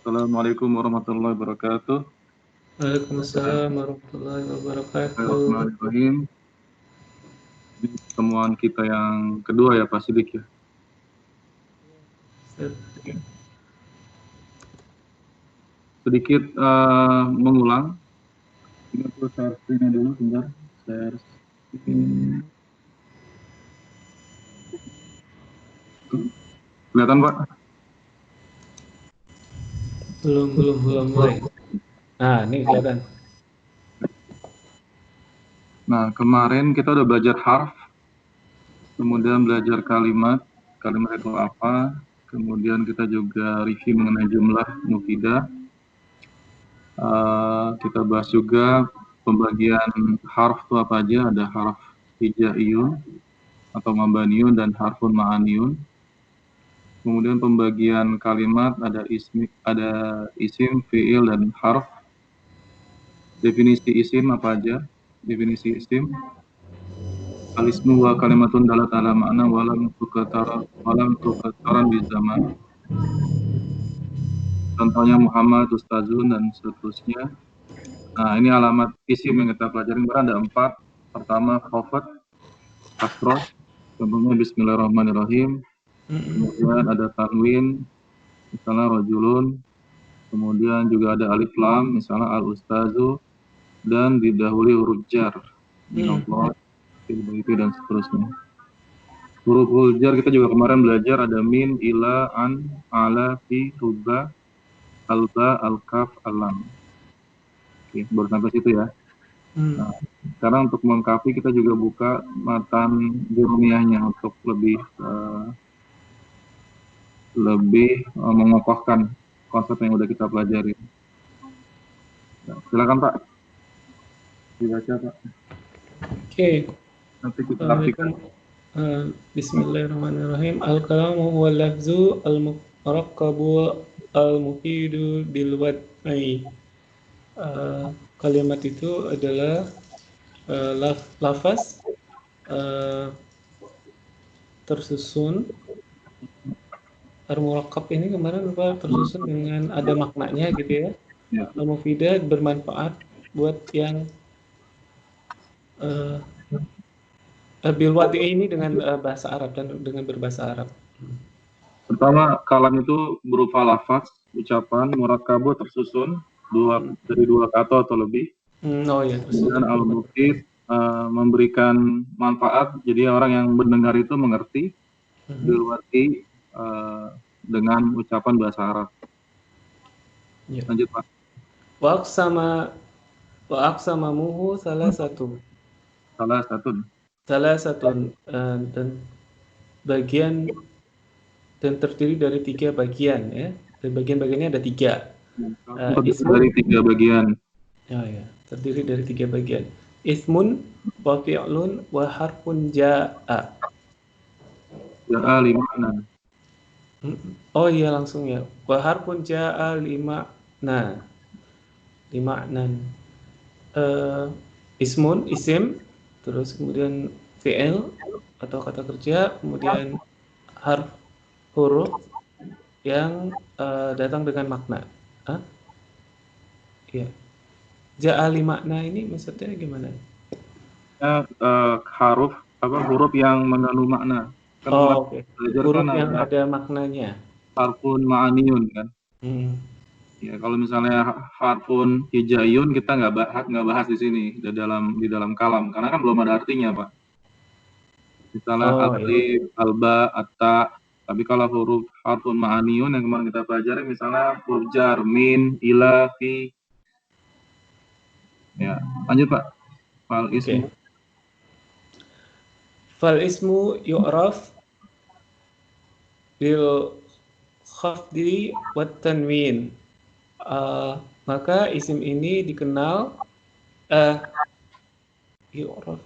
Assalamualaikum warahmatullahi wabarakatuh. Waalaikumsalam warahmatullahi wabarakatuh. Bismillahirrahmanirrahim. Ini pertemuan kita yang kedua ya Pak Sidik ya. Sedikit mengulang. Ini aku share screen dulu, bentar. Share screen. Kelihatan Pak? Belum mulai. Nah, ini kelihatan. Nah, kemarin kita udah belajar harf, kemudian belajar kalimat itu apa, kemudian kita juga review mengenai jumlah mufidah. Kita bahas juga pembagian harf itu apa aja, ada harf hijaiyun atau mabaniun dan harfun ma'aniun. Kemudian pembagian kalimat ada isim, fi'il dan harf. Definisi isim apa aja? Definisi isim. Al-ismu wa kalimatun dalat ala ma'na walam tukataran di zaman. Contohnya Muhammad, Ustazun, dan seterusnya. Nah, ini alamat isim yang kita pelajari. Ada 4. Pertama, khafat, kasroh. Contohnya Bismillahirrahmanirrahim. Kemudian ada tanwin, misalnya rojulun. Kemudian juga ada alif lam, misalnya al-ustazu. Dan didahului huruf jar. Minallah, dan seterusnya. Huruf jar kita juga kemarin belajar ada min, ila, an, ala, fi, rubba, alba, al-kaf, alam. Oke, baru sampai situ ya. Nah, sekarang untuk melengkapi kita juga buka matan jurumiyahnya untuk lebih mengokohkan konsep yang udah kita pelajari. Nah, silakan Pak. Dibaca Pak. Oke. Nanti kita artikan. Bismillahirrahmanirrahim. Al-kalamu huwa lafzu al-muraqqabu al-mufidu bil wad'i. Kalimat itu adalah lafaz tersusun. Al-muraqqab ini kemarin Pak tersusun dengan ada maknanya gitu ya. Al-mufidah bermanfaat buat yang bil wad'i ini dengan bahasa Arab dan dengan berbahasa Arab. Pertama, kalam itu berupa lafaz, ucapan, murakkabu tersusun dari dua kata atau lebih. Oh ya. Kemudian al-mufid memberikan manfaat, jadi orang yang mendengar itu mengerti. Bil wad'i dengan ucapan bahasa Arab. Ya. Lanjut Pak. Wa aqsamamuhu salah satu dan bagian dan terdiri dari 3 bagian ya. Dan bagian-bagiannya ada 3. Dari 3 bagian. Ya, terdiri dari 3 bagian. Ismun wa fi'lun wa harfun ja'a. Ja'a lima'na. Oh iya langsung ya. Wa harfun ja'a lima'na. Ismun, isim, terus kemudian fi'il atau kata kerja, kemudian huruf yang datang dengan makna. Ya. Ja'ali makna ini maksudnya gimana? Huruf yang mengandung makna. Oke. Huruf yang ada maknanya. Harfun ma'aniun kan. Ya, kalau misalnya harfun hijaiyun kita nggak bahas di sini di dalam kalam karena kan belum ada artinya Pak. Misalnya alif, alba, atta. Tapi kalau huruf harfun ma'aniun yang kemarin kita pelajari misalnya huruf jar, min, ila, fi. Ya, lanjut Pak. Fal ismu. Fal ismu yu'raf bil khafdi wat tanwin. Maka isim ini dikenal yu'raf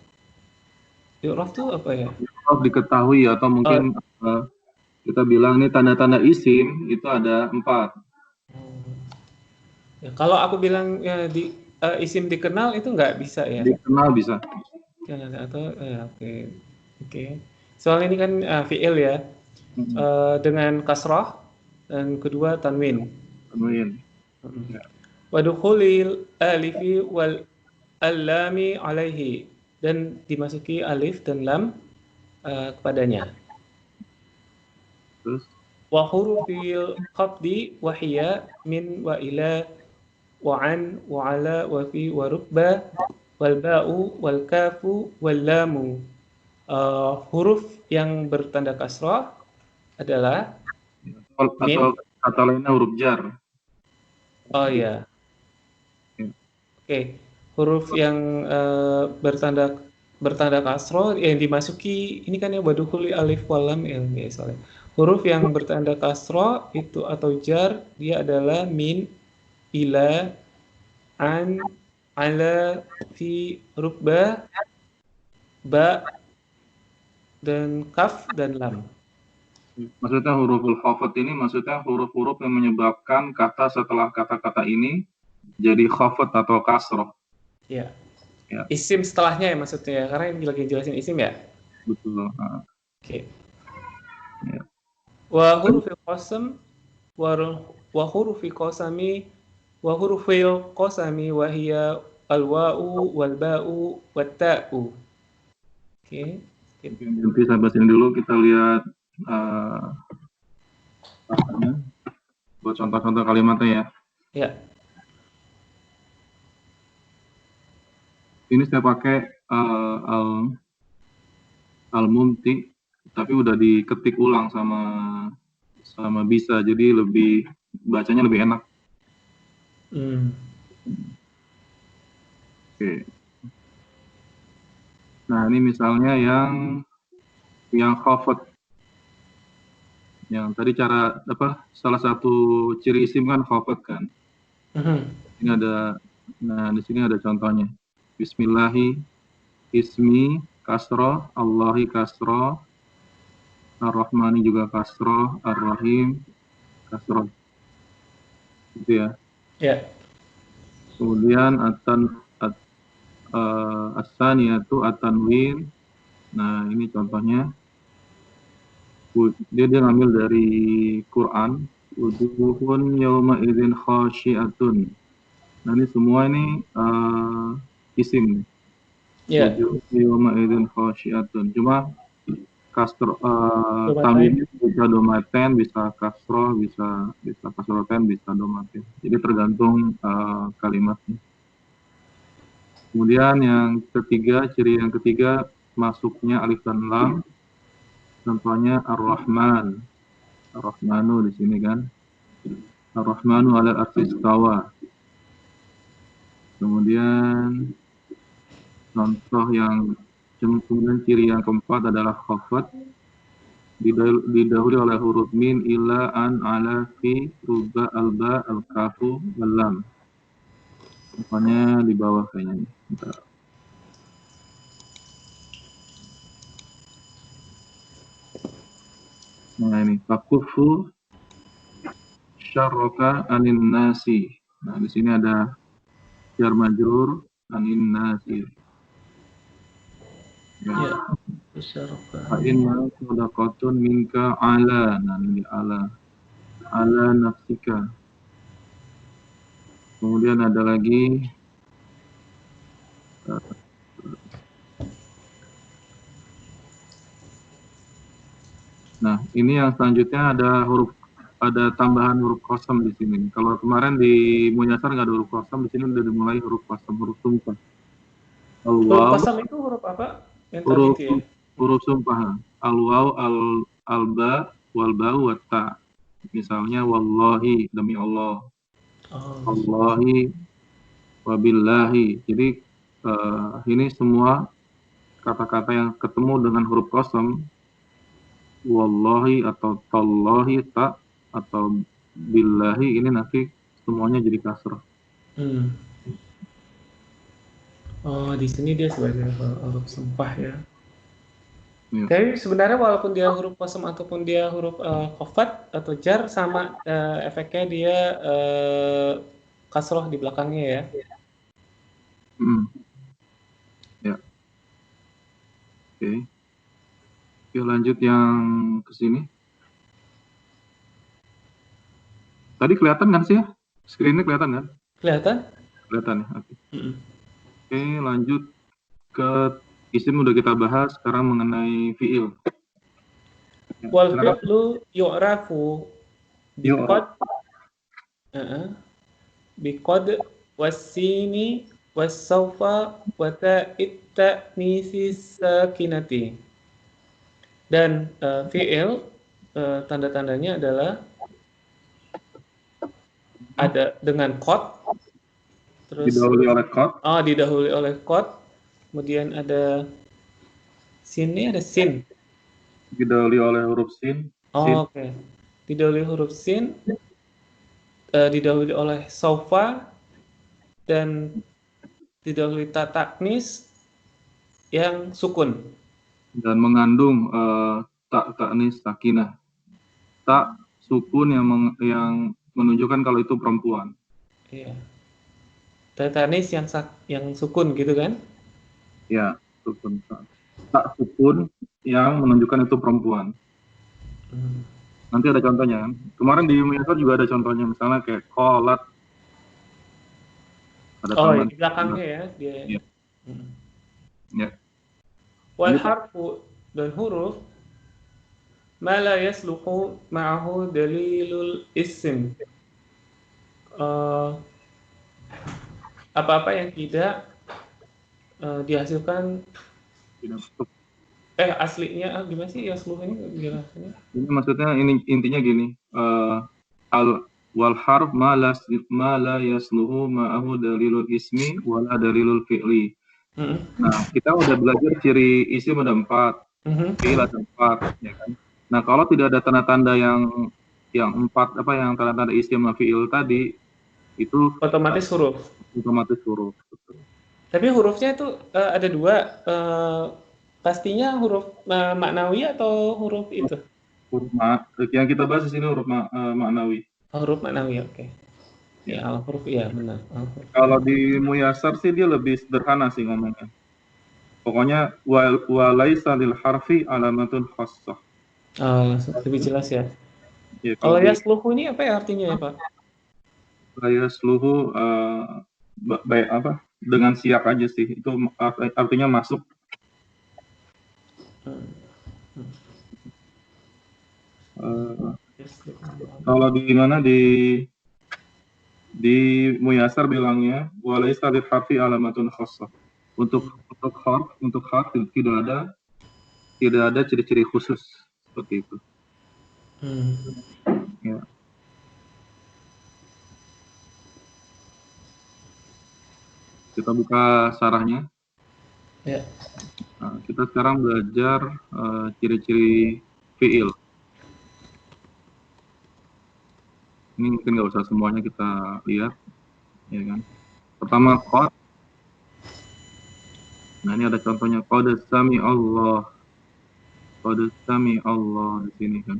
itu apa ya? Yu'raf diketahui atau mungkin kita bilang ini tanda-tanda isim itu ada 4. Ya, kalau aku bilang isim dikenal itu nggak bisa ya? Dikenal bisa. Atau oke. Soal ini kan fi'il ya, dengan kasrah dan kedua tanwin. tanwin. Mm. Wa dukhulil alifi wal allami alaihi, dan dimasuki alif dan lam kepadanya. Terus Wa hurufil qabdi wa hiya min wa ila wa an wa ala wa fi wa rukba wal ba'u wal kafu wal lamu. Huruf yang bertanda kasrah adalah atau min. kata lainnya huruf jar. Oh ya, Ya. oke. Huruf yang bertanda kasroh yang dimasuki ini kan ya waduhuli alif walam ya, soalnya. Huruf yang bertanda kasroh itu atau jar dia adalah min, ila, an, ala, fi, rukbah, ba, dan kaf dan lam. Maksudnya huruful khafat ini maksudnya huruf-huruf yang menyebabkan kata setelah kata-kata ini jadi khafat atau kasroh. Ya. Ya, Isim setelahnya ya maksudnya ya, karena ini lagi jelasin isim ya. betul. Oke. Ya. Wa hurufil qasam wa hurufi qasami wa hurufil qasami wa hiya al-wa'u wal ba'u wat ta'u. Oke. Skip. Nanti sampai sini dulu kita lihat buat contoh-contoh kalimatnya ya. Ya. Ini saya pakai al-mumti, tapi udah diketik ulang sama bisa, jadi lebih bacanya lebih enak. Oke. Nah ini misalnya yang khafat, yang tadi cara salah satu ciri isim kan khafat kan. Ini di sini ada contohnya. Bismillahi, ismi kasroh, Allahi kasroh, Ar-Rahmani juga kasroh, Ar-Rahim kasroh. Gitu ya. Ya. Kemudian as-saniyatu at-tanwin. Nah, ini contohnya. Dia ngambil dari Quran. Wujuhun yawma idzin khasyi'atun. Nah, ini semua ini isim. Ya. Wujuhun yawma idzin khasyi'atun. Cuma Domaten. tanwinnya bisa domaten, bisa kasroh, bisa kasroten, bisa domaten. Jadi tergantung kalimatnya. Kemudian ciri yang ketiga masuknya alif dan lam. Contohnya Ar-Rahman. Ar-Rahmanu di sini kan. Ar-Rahmanu 'alal 'arsy istawa. Kemudian kemudian ciri yang keempat adalah khafat, didahului oleh huruf min, ila, an, ala, fi, ruba, alba, al-kafu, al-lam. Contohnya di bawah kayaknya. Bentar. Nah ini fakufu syarroka anin nasi. Nah di sini ada jar majrur anin nasi. Ya. Isyaraka. Fa'inna sadaqatun minka ala. Nah ini ala nafsika. Kemudian ada lagi nah ini yang selanjutnya ada tambahan huruf qasam di sini. Kalau kemarin di Munyasar nggak ada huruf qasam, di sini udah dimulai huruf qasam, huruf sumpah. Huruf qasam itu huruf apa? Yang tadi itu ya? Huruf sumpah. Al-waw, al-ba, wal-ba'u, wat-ta. Misalnya wallahi, demi Allah. Wallahi, wabillahi. Jadi ini semua kata-kata yang ketemu dengan huruf qasam, wallahi atau tallahi, ta atau billahi, ini nanti semuanya jadi kasrah. Oh, di sini dia sebagai huruf sumpah ya. Ya. Tapi sebenarnya walaupun dia huruf qasam ataupun dia huruf khafat atau jar, sama efeknya dia kasroh di belakangnya ya. Ya. Oke. Oke, lanjut yang ke sini. Tadi kelihatan kan sih ya? Screen-nya kelihatan kan? Kelihatan? Kelihatan ya. Oke. Mm-mm. Oke, lanjut ke isim udah kita bahas. Sekarang mengenai fiil. Ya, Wal silakan. fi'lu yu'rafu Yuk, biqad biqad wasini wasaufa wa ta'it ta'nisi sakinati. Dan fi'il tanda-tandanya adalah ada dengan qad, terus didahului oleh qad, didahului oleh qad, kemudian ada sini ada sin. didahului oleh huruf sin, sin, Oke. Didahului huruf sin, didahului oleh saufa, dan didahului ta taknis yang sukun. dan mengandung tak taknis sakinah. Tak sukun yang menunjukkan kalau itu perempuan. Iya. Ta taknis yang sukun gitu kan? Ya, sukun. Tak sukun yang menunjukkan itu perempuan. Hmm. Nanti ada contohnya kan. Kemarin di Muyasar juga ada contohnya, misalnya kayak kolat, ada Oh, tambahan. di belakangnya ya dia. Ya, Hmm. ya. Wal Lanjut. harfu dan huruf ma la yasluhu ma'ahu dalilul ism. Eh, apa-apa yang tidak dihasilkan Tidak masuk. aslinya gimana sih yasluh ini jelasannya? Ini maksudnya ini intinya gini. Al wal harf ma la yasluhu ma'ahu dalilul ismi wala dalilul fi'li. Mm-mm. Nah, kita udah belajar ciri isim ada 4, Mhm. fi'il ada 4, ya kan. Nah, kalau tidak ada tanda-tanda yang 4 apa yang tanda-tanda isim sama fi'il tadi itu Otomatis huruf. otomatis huruf. Tapi hurufnya itu ada dua. Pastinya huruf maknawi atau huruf itu? Huruf yang kita bahas di sini huruf maknawi. Oh, huruf maknawi, oke. Ya, Ya. al-huruf, ya benar. Al-huruf. Kalau di Muyasar sih dia lebih sederhana sih ngomongnya. Pokoknya walaisa lil harfi alamatun khassah. Lebih jelas ya. Ya, kalau Kalau di yasluhu ini apa ya artinya ya, Pak? saya seluruh baik apa dengan siap aja sih. Itu artinya masuk. Hmm. Uh, Yasluhu. kalau di mana di Muyasar bilangnya walaisa lil harfi alamatun khassah. Untuk harf tidak ada ciri-ciri khusus seperti itu. Hmm. Ya. Kita buka sarahnya. Ya. Nah, kita sekarang belajar ciri-ciri fiil. Ini mungkin nggak usah semuanya kita lihat, ya kan. Pertama qad. Nah, ini ada contohnya qad sami Allah. Qad sami Allah di sini kan.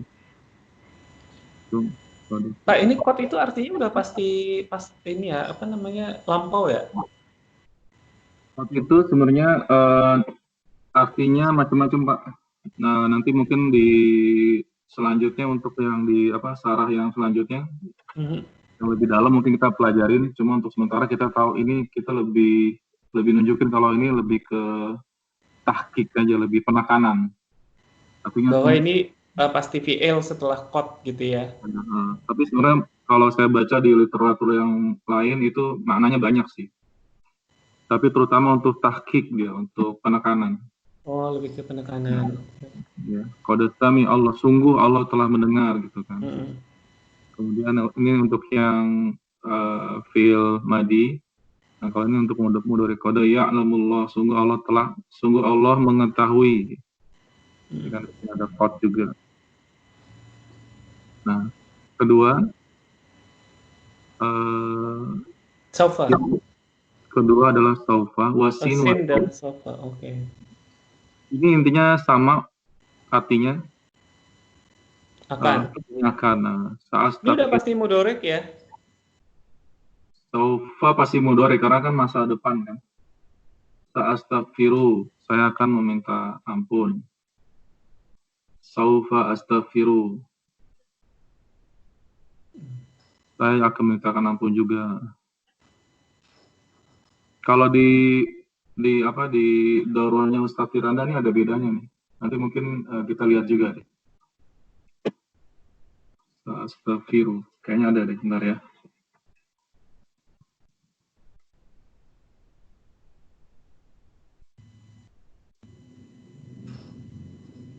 Itu Pak, ini code itu artinya udah pasti pas ini ya, apa namanya, lampau ya? qad itu sebenarnya artinya macam-macam, Pak. Nah, nanti mungkin di selanjutnya untuk yang di apa sarah yang selanjutnya Mhm. yang lebih dalam mungkin kita pelajarin. Cuma untuk sementara kita tahu ini kita lebih nunjukin kalau ini lebih ke tahqiq aja, lebih penekanan. Artinya Bahwa ini pasti VL setelah code gitu ya. tapi sebenarnya kalau saya baca di literatur yang lain itu maknanya banyak sih. Tapi terutama untuk tahqiq dia, untuk penekanan. Oh, lebih ke penekanan. Ya. Qad sami Allah, sungguh Allah telah mendengar gitu kan. Mhm. Kemudian ini untuk yang fi'il madi. Nah, kalau ini untuk mudhari qad ya'lamullah, sungguh Allah mengetahui. Ini kan ada qad juga. Nah, kedua Sofa. yang kedua adalah saufa, wasin, Sin wasin. dan sofa. Oke. Ini intinya sama artinya Akan. akan. Ini udah pasti mudorek ya. Saufa pasti mudhari karena kan masa depan kan. Sa'astaghfiru, saya akan meminta ampun. Saufa astaghfiru. saya akan memintakan ampun juga. Kalau di daurahnya Ustadz Firanda ini ada bedanya nih. Nanti mungkin kita lihat juga deh. Astaghfiru. Kayaknya ada deh, bentar ya.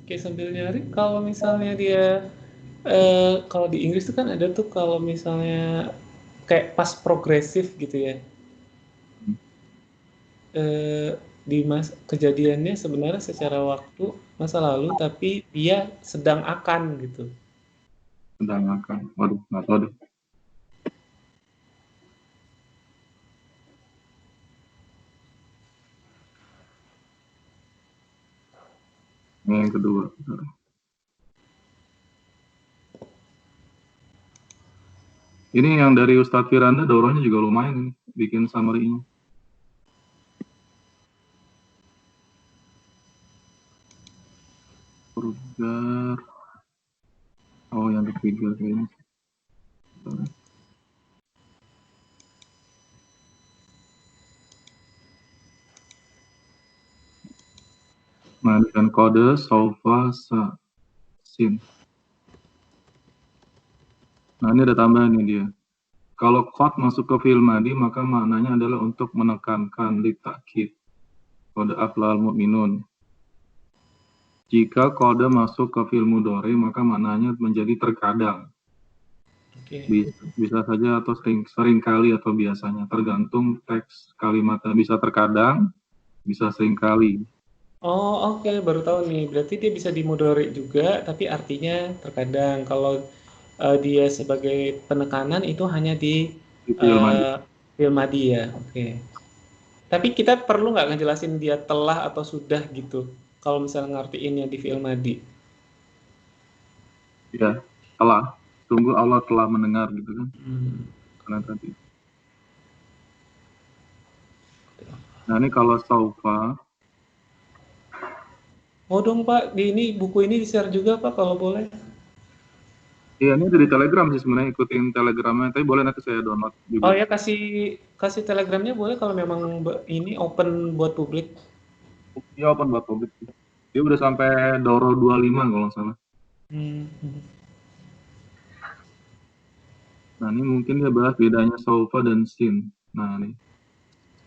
Oke, sambil nyari, kalau misalnya dia kalau di Inggris tuh kan ada tuh kalau misalnya kayak pas progresif gitu ya. Eh, kejadiannya sebenarnya secara waktu masa lalu, tapi dia sedang akan gitu. Sedang akan. Waduh, nggak tahu deh. Ini yang kedua. Ini yang dari Ustadz Firanda, daurahnya juga lumayan nih, bikin summary-nya. Burger. Oh, yang ketiga kayaknya. Nah, dengan kode sofa sin. Nah, ini ada tambahan nih dia. Kalau qad masuk ke fi'il madi, maka maknanya adalah untuk menekankan litakid. Kode aflal mu'minun. Jika kode masuk ke fi'il mudhari, maka maknanya menjadi terkadang. Oke. Bisa saja atau sering kali atau biasanya, tergantung teks kalimatnya. Bisa terkadang, bisa sering kali. Oh, oke, baru tahu nih. Berarti dia bisa dimodori juga, tapi artinya terkadang kalau dia sebagai penekanan itu hanya di Di fi'il madi. fi'il madi ya. Oke. Tapi kita perlu nggak ngejelasin dia telah atau sudah gitu. Kalau misalnya ngartiinnya di fi'il madi. Ya, telah. Tunggu Allah telah mendengar gitu kan. Karena tadi. Nah, ini kalau saufa. Mau dong Pak, di ini buku ini di-share juga Pak kalau boleh. Iya, ini ada di Telegram sih sebenarnya, ikutin Telegramnya. Tapi boleh nanti saya download Oh juga. ya, kasih Telegramnya boleh kalau memang ini open buat publik. Iya, open buat publik. Dia udah sampai Doro 25 kalau nggak salah. Nah, ini mungkin dia bahas bedanya saufa dan sin. Nah, ini.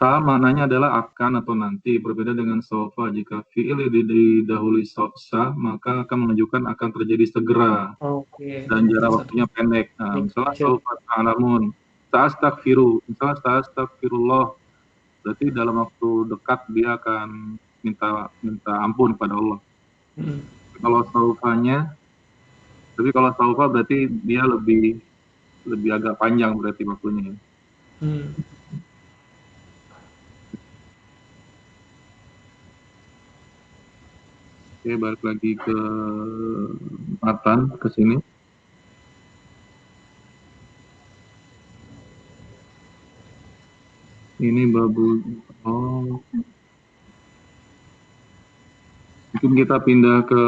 Sa maknanya adalah akan atau nanti, berbeda dengan saufa. Jika fi'il didahului sa, maka akan menunjukkan akan terjadi segera Oke. dan jarak waktunya pendek. Nah, misalnya saufa ta'lamun, sa'astaghfiru, misalnya sa'astaghfirullah, berarti dalam waktu dekat dia akan minta ampun kepada Allah. Kalau saufanya, tapi kalau saufa berarti dia lebih agak panjang berarti waktunya. Oke, balik lagi ke matan ke sini. Ini babu. Oh, mungkin kita pindah ke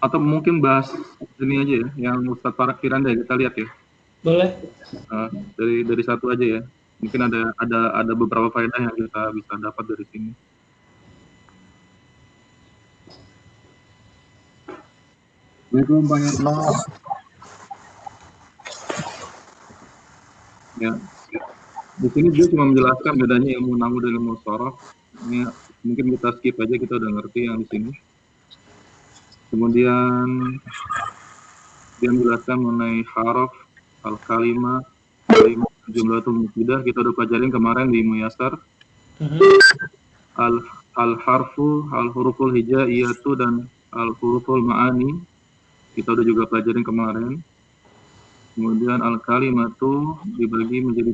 atau mungkin bahas ini aja ya, yang Ustadz Farak Firanda kita lihat ya. Boleh. Dari satu aja ya. Mungkin ada beberapa faedah yang kita bisa dapat dari sini. Assalamualaikum Pak Yatno. Ya. Di sini dia cuma menjelaskan bedanya ilmu nahwu dan ilmu shoroh. Ini mungkin kita skip aja, kita udah ngerti yang di sini. Kemudian dia menjelaskan mengenai haraf, al-kalimah, jumlah itu mudah kita udah pelajarin kemarin di Muyasar. Al-harfu, al-huruful hijaiyatu dan al-huruful ma'ani kita udah juga pelajarin kemarin. Kemudian al-kalimatu dibagi menjadi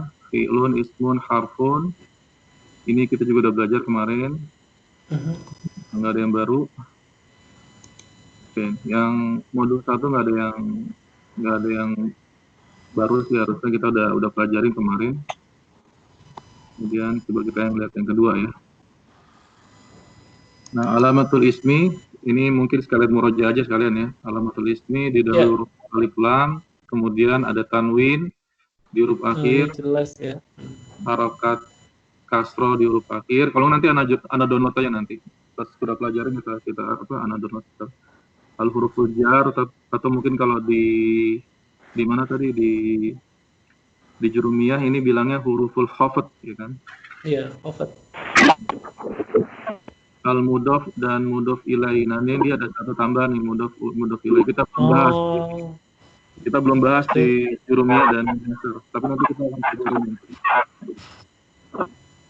3, fi'lun, ismun, harfun. Ini kita juga udah belajar kemarin. Nggak ada yang baru. Oke, yang modul 1 nggak ada yang baru sih, harusnya kita udah pelajarin kemarin. Kemudian coba kita lihat yang kedua ya. Nah, alamatul ismi, Ini mungkin sekalian murojaah aja sekalian ya. Alamatul ismi didahului Ya, huruf alif lam, kemudian ada tanwin di huruf ini akhir, jelas ya. harokat kasro di huruf akhir. Kalau nanti ana download aja nanti. Pas sudah pelajarin kita apa ana download kita. Al huruf jar atau mungkin kalau di mana tadi di jurumiyah ini bilangnya huruful khafat ya kan. Iya, over. Al mudof dan mudof ilaih. Nah ini dia ada satu tambahan nih mudof ilaih. Oh, Kita belum bahas oke. di jurumiyah dan nasr. Tapi nanti kita akan pelajarin.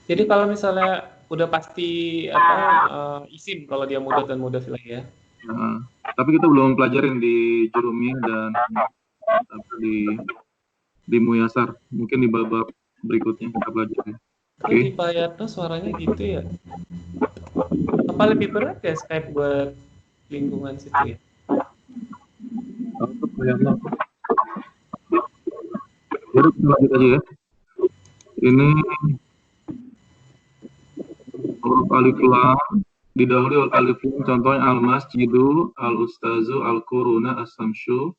Jadi kalau misalnya udah pasti apa isim kalau dia mudhaf dan mudhaf ilaih ya. Nah, tapi kita belum pelajarin di jurumiyah dan apa, di muyasar. Mungkin di bab berikutnya kita pelajari. Kalau di Pak Yatno suaranya gitu ya. Apa lebih berat ya Skype buat lingkungan situ ya? Untuk Pak jadi kita lanjut aja ya. Ini huruf alif lam didahului oleh alif lam, contohnya al masjidu, al ustazu, al quruna, as-samsyu.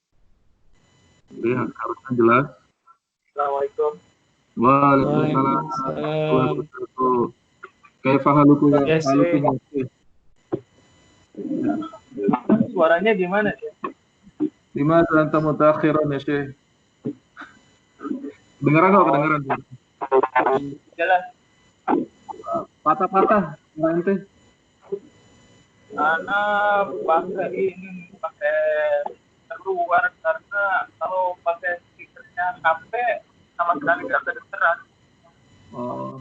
Ya, harusnya jelas. Assalamualaikum. Waalaikumsalam. Waalaikumsalam. Kaifa halukum ya? Ya, Halukum Syekh. ya? Suaranya gimana sih? Lima anta mutakhiran ya Syekh. Kedengeran nggak? Kedengeran. Jelas. Patah-patah. Nanti. Anak pakai ini pakai keluar karena kalau pakai speakernya HP sama sekali nggak kedengeran. Oh.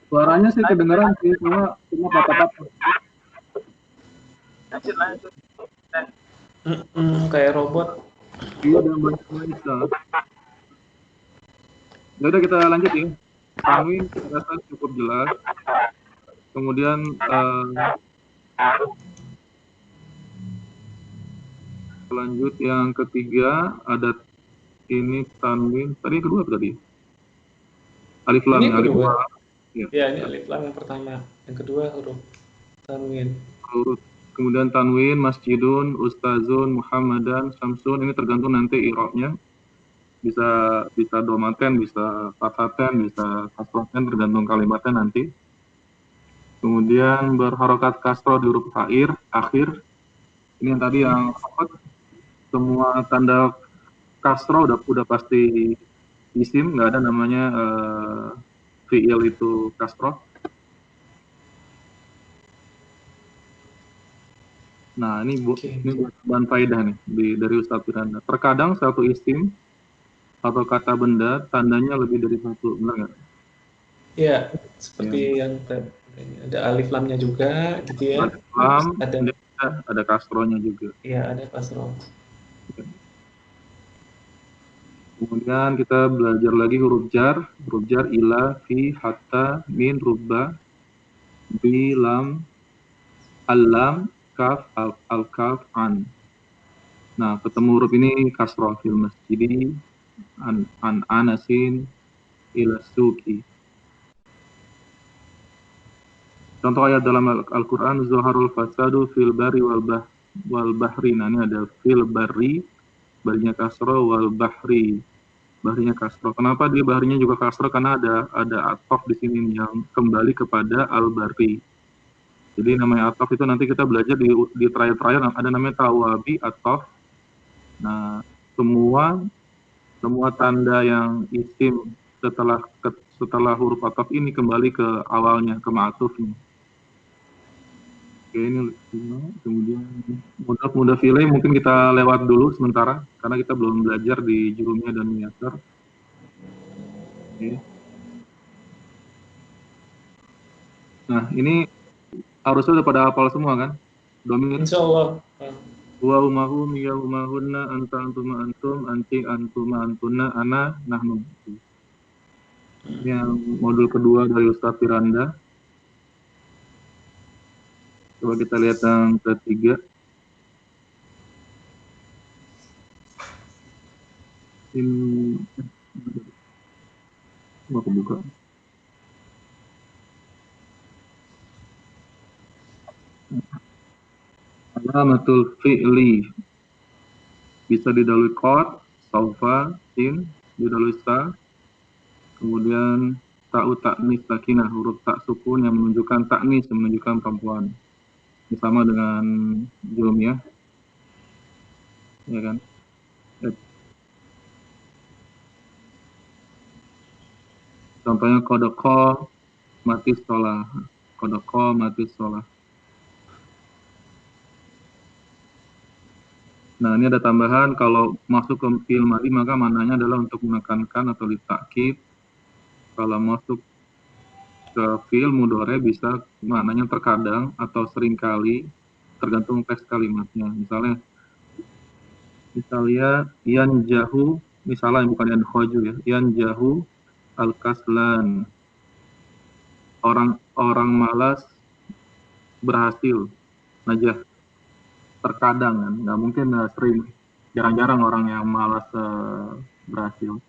Suaranya sih kedengeran sih, cuma patah-patah. Lanjut. Kayak robot. Iya, dan banyak kan. Ya udah kita lanjut ya. Tanwin rasa cukup jelas. Kemudian lanjut yang ketiga ada ini tanwin. Tadi yang kedua apa tadi? Alif lam Ini ya, alif kedua. lam. Ya. Ya, ini alif lam yang pertama. Yang kedua huruf tanwin. Urut. Kemudian tanwin, masjidun, ustazun, muhammadan, samsun. Ini tergantung nanti i'rabnya. Bisa domaten, bisa fathatan, bisa kasroten, tergantung kalimatnya nanti. Kemudian berharokat kasro di huruf akhir. Ini yang tadi yang semua tanda kasro udah pasti isim, nggak ada namanya fi'il itu kasro. Nah ini buat bahan faedah nih dari Ustadz Firanda. Terkadang satu isim atau kata benda tandanya lebih dari satu, benar nggak? Ya, seperti yang tadi ada alif lamnya juga gitu ya. Alif lam, ada kasronya juga. Iya, ada kasroh. Kemudian kita belajar lagi huruf jar ila, fi, hatta, min, rubba, bi, lam, al-lam, kaf, al-kaf, an. Nah, ketemu huruf ini kasroh fil masjidi, an anasin, ila suki. Contoh ayat dalam Al-Quran, Zuharul fasadu fil bari wal bahri. Nah, ini ada fil bari, barinya kasroh, wal bahri, bahrinya kasroh. Kenapa dia bahrinya juga kasroh? Karena ada atof di sini yang kembali kepada al-bari. Jadi namanya atof itu nanti kita belajar di trial ada namanya tawabi atof. Nah, semua tanda yang isim setelah huruf atof ini kembali ke awalnya, ke ma'atufnya. Oke, ini kemudian mudhaf ilaih mungkin kita lewat dulu sementara karena kita belum belajar di jurumiyah dan muyasar. Oke. Nah, ini harusnya udah pada hafal semua kan? Domir. Insyaallah. Wa umahum ya umahunna anta antuma antum anti antuma antuna ana nahnu. Yang modul kedua dari Ustadz Firanda. Coba kita lihat yang ketiga. Ini aku buka. Alamatul fi'li bisa didahului qad, saufa, sin, didahului sa, kemudian ta'u ta'nis sakinah, huruf tak sukun yang menunjukkan ta'nis, yang menunjukkan perempuan. Ini sama dengan jum ya kan? Contohnya kodoko mati sholah, kodoko mati sholah. Nah, ini ada tambahan, kalau masuk ke fi'il madhi maka maknanya adalah untuk menekankan atau ditakkid. Kalau masuk ke fi'il mudhari bisa maknanya terkadang atau seringkali, tergantung teks kalimatnya. Misalnya yanjahu, misalnya bukan yankhaju ya, yanjahu al-kaslan, orang malas berhasil. Najah, terkadang kan, nggak mungkin sering, jarang-jarang orang yang malas berhasil.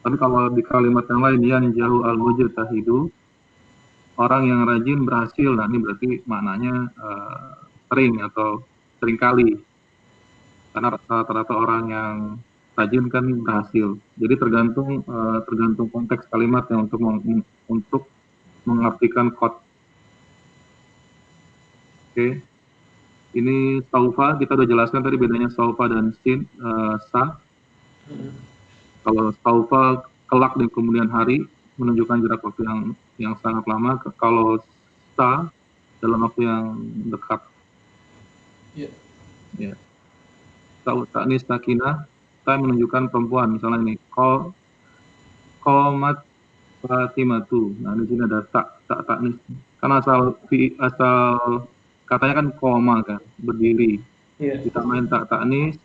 Tapi kalau di kalimat yang lain, yanjahu al-mujtahidu, orang yang rajin berhasil. Nah, ini berarti maknanya sering atau seringkali, karena rata-rata orang yang rajin kan berhasil. Jadi tergantung konteks kalimatnya untuk mengartikan qad. Oke. Ini saufa, kita udah jelaskan tadi bedanya saufa dan sin, sa. Kalau saufa kelak dan kemudian hari, menunjukkan jarak waktu yang sangat lama. Kalau sa dalam waktu yang dekat. Ya. Ta'u ta'nis sakinah, ta menunjukkan perempuan. Misalnya ini qomat Fatimatu. Nah, di sini ada ta'nis. Kan asal katanya kan koma kan, berdiri. Ditambahin ta'nis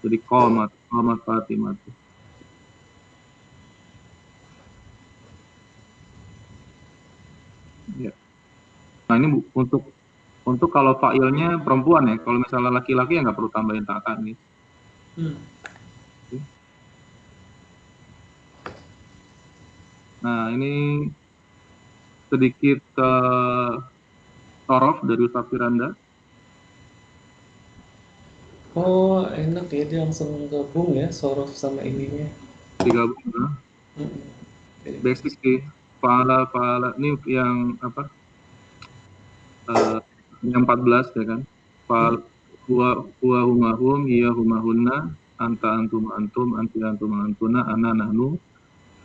jadi qomat Fatimatu. Ya. Nah, ini untuk kalau fa'ilnya perempuan ya. Kalau misalnya laki-laki ya nggak perlu tambahin ta'nis. Nah, ini sedikit sorof dari Ustaz Firanda. Oh, enak ya, dia langsung gabung ya, sorof sama ininya. Digabung. Basic sih. Fa'ala. Ini yang apa? Yang 14 ya kan. Huwa humahum, hiya humahunna, anta antum antum, anti antum antuna, ana nahnu.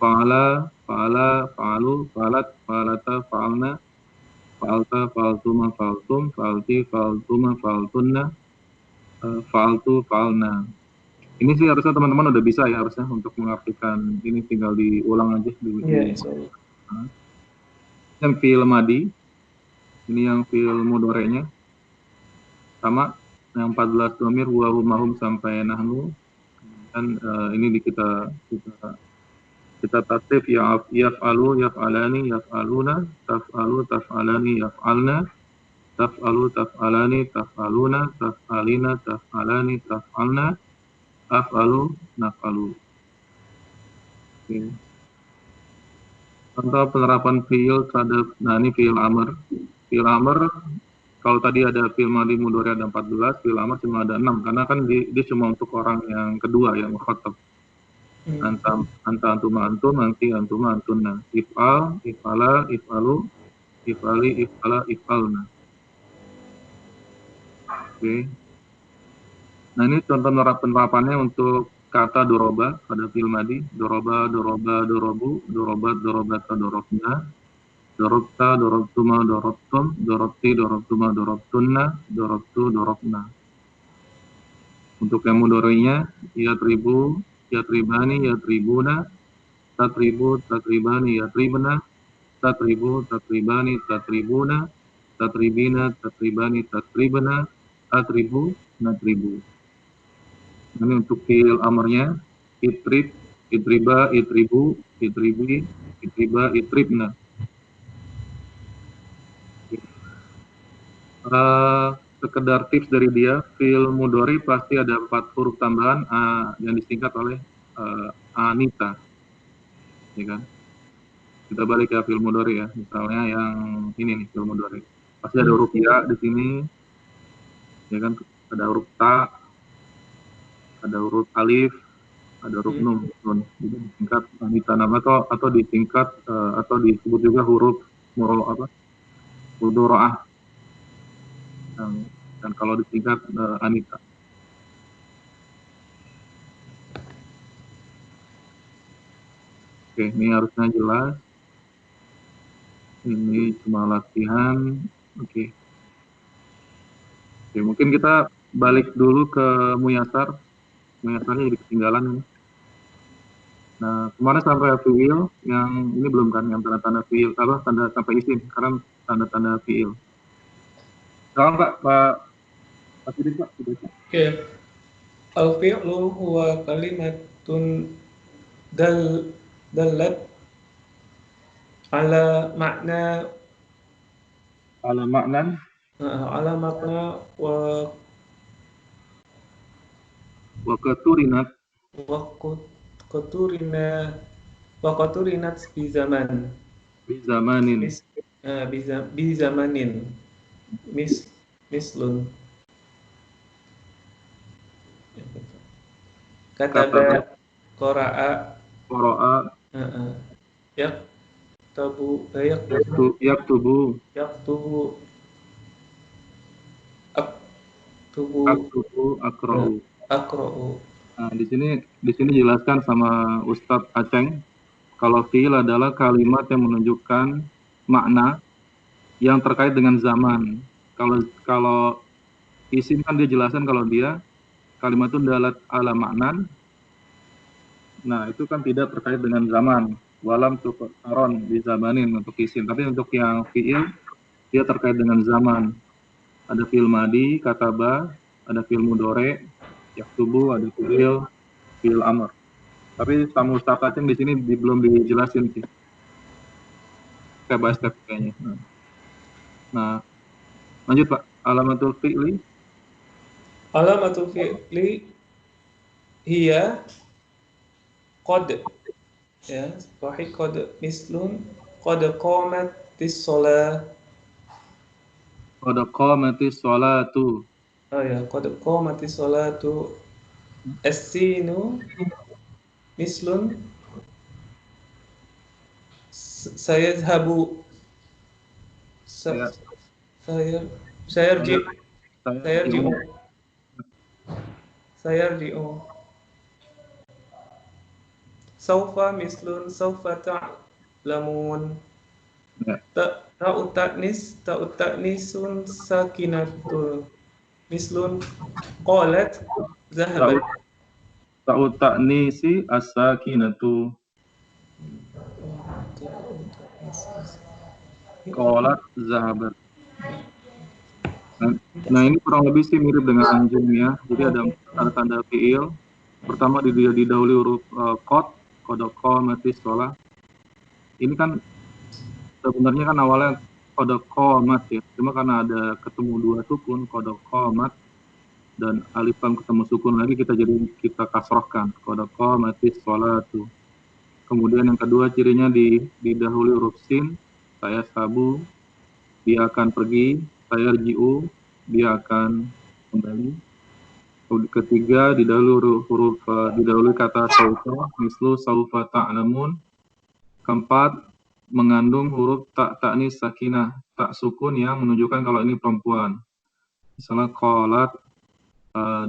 Fa'ala, fa'alu, fa'alat, fa'alata, fa'alna, fa'alta, fa'altuma, fa'altum, fa'alti, fa'altuma, fa'altunna, fa'altu, fa'alna. Ini sih harusnya teman-teman udah bisa ya harusnya untuk mengartikan ini, tinggal diulang aja dulu. Yang fi'il madhi, ini yang fi'il mudhari'nya sama, yang 14 dhamir huwa humahum sampai nahnu. Dan ini kita tasrif yaf'alu, yaf'alani, yaf'aluna, taf'alu, taf'alani, yaf'alna, taf'alu, taf'alani, taf'aluna, taf'alina, taf'alani, taf'alna, af'alu, naf'alu. Oke. Contoh penerapan fi'il terhadap, nah ini fi'il amr. Fi'il amr, kalau tadi ada fi'il madhi mudhari ada 14, fi'il amr cuma ada 6, karena kan dia cuma untuk orang yang kedua, yang mukhatab. Anta antuma antum, anti antuma antunna. If'al, if'ala, if'alu, if'ali, if'ala, if'alna. Oke. Nah, ini contoh penerapannya untuk kata doroba pada fi'il madhi. Doroba, doroba, dorobu, dorobat, dorobata, dorobna, dorobta, dorobtuma, dorobtum, dorobti, dorobtuma, dorobtunna, dorobtu, dorobna. Untuk yang mudhari'nya, yatribu, yatribani, yatribuna, tatribu, tatribani, yatribna, tatribu, tatribani, tatribuna, tatribina, tatribani, tatribna, tatribu, natribu. Ini untuk fi'il amrnya, itrib, itriba, itribu, itribi, itriba, itribna. Sekedar tips dari dia, fi'il mudhari pasti ada 4 huruf tambahan yang disingkat oleh anita, ya kan? Kita balik ke fi'il mudhari ya, misalnya yang ini nih fi'il mudhari, pasti ada huruf ya di sini, ya kan, ada huruf ta, ada huruf alif, ada huruf nun. Jadi disingkat anita nama atau disingkat atau disebut juga huruf mudharaah. Dan kalau disingkat anita. Oke, ini harusnya jelas. Ini cuma latihan. Oke, mungkin kita balik dulu ke Muyasar. Muyasarnya jadi ketinggalan ini. Nah, kemarin sampai fiil, yang ini belum kan, yang tanda-tanda fiil, tanda sampai isim, sekarang tanda-tanda fiil. Sekarang Pak Sidik, Pak. Oke. Al-fi'lu huwa kalimatun dallat ala makna Ala wa katurinat wa qaturinat bi zamanin mislun kataba qara'a yaktubu akra'u. Nah, di sini dijelaskan sama Ustadz Aceng kalau fiil adalah kalimat yang menunjukkan makna yang terkait dengan zaman. Kalau isim kan dia jelaskan kalau dia kalimat itu dalat ala maknan. Nah, itu kan tidak terkait dengan zaman. Walam tuqaron di zamanin untuk isim. Tapi untuk yang fiil dia terkait dengan zaman. Ada fiil madi, kataba, ada fiil mudhari, yaktubu, ada fiil amr. Tapi sama Ustaz Aceng di sini belum dijelasin sih. Step by step kayaknya. Nah, lanjut Pak. Alamatul fi'li hiya qad, ya, wahid qad mislun qad qamatis shalah. qad qamatis sholatu. Oh ya, qad qamatis sholatu. As-sinu mislun sayadhabu sayarji'u. Saufa mislun saufa ta'lamun. Ta'ut ta'nisun sakinatul mislun qalat zahabat. Ta'ut ta'nisi as-sakinatu. Qalat zahabat. Nah, ini kurang lebih sih mirip dengan anjum ya. Jadi ada tanda fiil. Pertama didahului huruf qad qamatis shalah. Ini kan sebenarnya kan awalnya qad qamat ya. Cuma karena ada ketemu dua sukun qad qamat dan alif lam ketemu sukun lagi kita kasrohkan qad qamatis sholatu. Kemudian yang kedua cirinya didahului huruf sin, saya sabu, dia akan pergi, saya rji'u, dia akan kembali. Ketiga didahului kata saufa, mislu saufa ta'lamun. Keempat mengandung huruf ta'nis sakinah, tak sukun yang menunjukkan kalau ini perempuan. Misalnya qalat,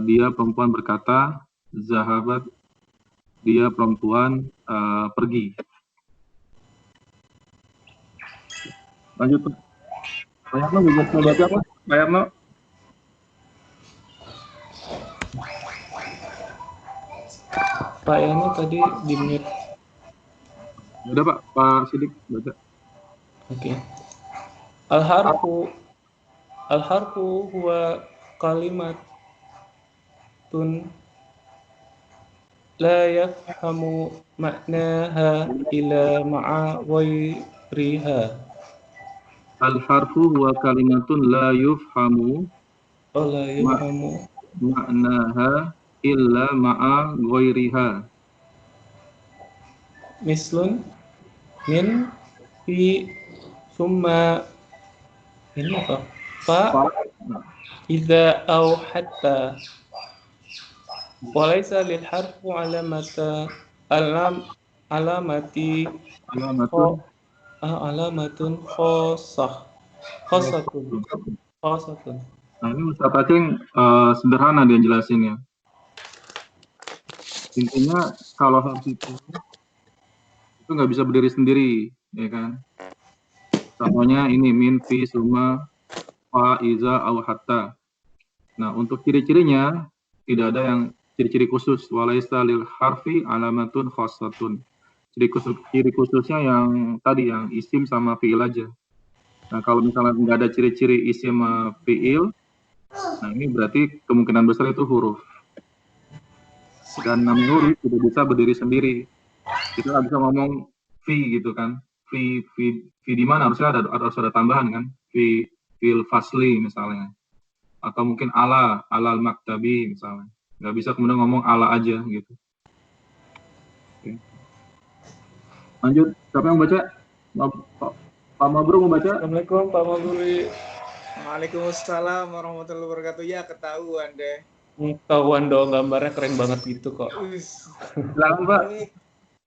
dia perempuan berkata, zahabat, dia perempuan pergi. Lanjut Pak. Pak Yarno bisa baca apa? Pak Yarno. Pak Yarno tadi di mute. Udah Pak Sidik baca. Oke. Al-harfu huwa kalimatun la yafhamu maknaha ila ma'a ghairiha. Al-harfu huwa kalimatun la yufhamu maknaha illa ma'a ghairiha. Mislun min fi summa ini apa? Idza au hatta walaysa lil harfu alamati Alamatun. alamatun khosatun. Nah, ini Ustaz Aceh sederhana dia jelasinnya. Intinya kalau harf itu nggak bisa berdiri sendiri, ya kan? Contohnya ini min, fi, summa, fa, iza, au, hatta. Nah, untuk ciri-cirinya tidak ada yang ciri-ciri khusus. Walaysa lil harfi alamatun khossatun. Ciri khususnya yang tadi yang isim sama fiil aja. Nah, kalau misalnya nggak ada ciri-ciri isim sama fiil, nah ini berarti kemungkinan besar itu huruf. Dan namanya huruf tidak bisa berdiri sendiri. Kita nggak bisa ngomong fi gitu kan. Fi di mana harusnya harus ada tambahan kan. Fil fasli misalnya. Atau mungkin alal maktabi misalnya. Nggak bisa kemudian ngomong ala aja gitu. Oke. Lanjut, siapa yang baca? Pak Mabrur mau baca? Assalamualaikum Pak Maburi. Waalaikumsalam warahmatullahi wabarakatuh. Ya, ketahuan deh. Kawan dong, gambarnya keren banget gitu kok. Silakan Pak.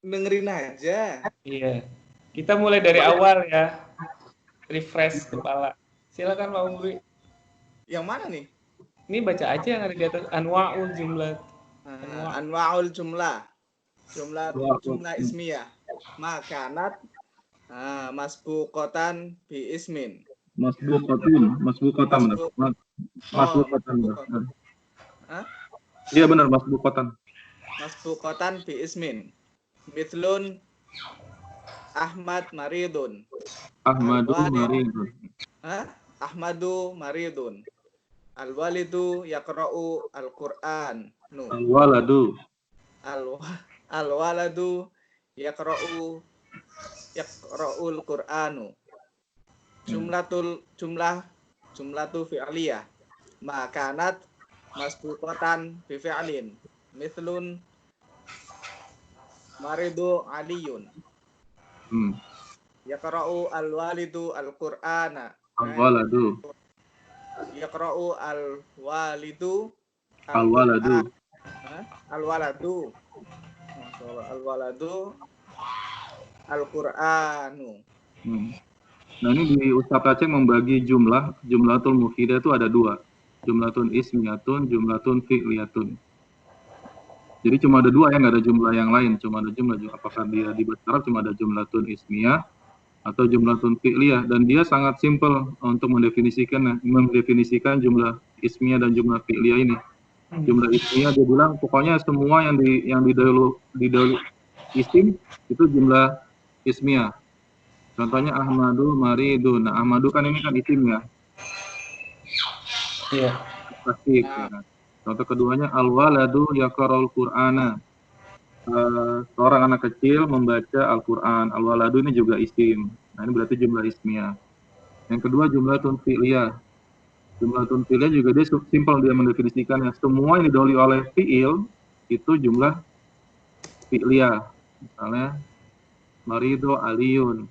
Dengerin aja. Iya. Kita mulai dari awal ya. Refresh kepala. Silakan Pak Maburi. Yang mana nih? Ini baca aja yang ada di atas anwa'ul jumlah. Anwa'ul jumlah. Jumlah ismiyah. Makanat masbuqatan bi ismin. Masbuqatan. Iya benar, masbuqatan. Masbuqatan bi ismin. Mithlun Ahmad maridun. Ahmadu maridun. Al-walidu yaqra'u al-Qur'an. Al-waladu yaqra'ul Qur'anu. Jumlatu fi'liyah. Makanat masbuqatan bi fi'lin. Mithlun maridu aliyun. Yaqra'u al-walidu al-Qur'ana. Yaqra'u al-walidu al-Qur'anu. Nah, ini di Ustaz Aceh membagi jumlatul mufidah itu ada dua. Jumlatun ismiyatun, jumlatun fi'liyatun. Jadi cuma ada dua ya, nggak ada jumlah yang lain. Cuma ada jumlah, apakah dia di bahasa Arab cuma ada jumlatun ismiyah atau jumlatun fi'liyah. Dan dia sangat simpel untuk mendefinisikan jumlah ismiyah dan jumlah fi'liyah ini. Jumlah ismiyah dia bilang pokoknya semua yang didahulu isim itu jumlah ismiyah. Contohnya Ahmadu maridun. Nah, Ahmadu kan ini kan isim ya. Iya. Pasti. Ya. Contoh keduanya al-waladu yaqra'ul Qur'ana. Seorang anak kecil membaca Al-Qur'an. Al-waladu ini juga isim. Nah, ini berarti jumlah ismiyah. Yang kedua jumlatun fi'liyah. Jumlatun fi'liyah juga dia simpel dia mendefinisikannya. Semua yang didahului oleh fi'il itu jumlah fi'liyah. Misalnya marido aliyun.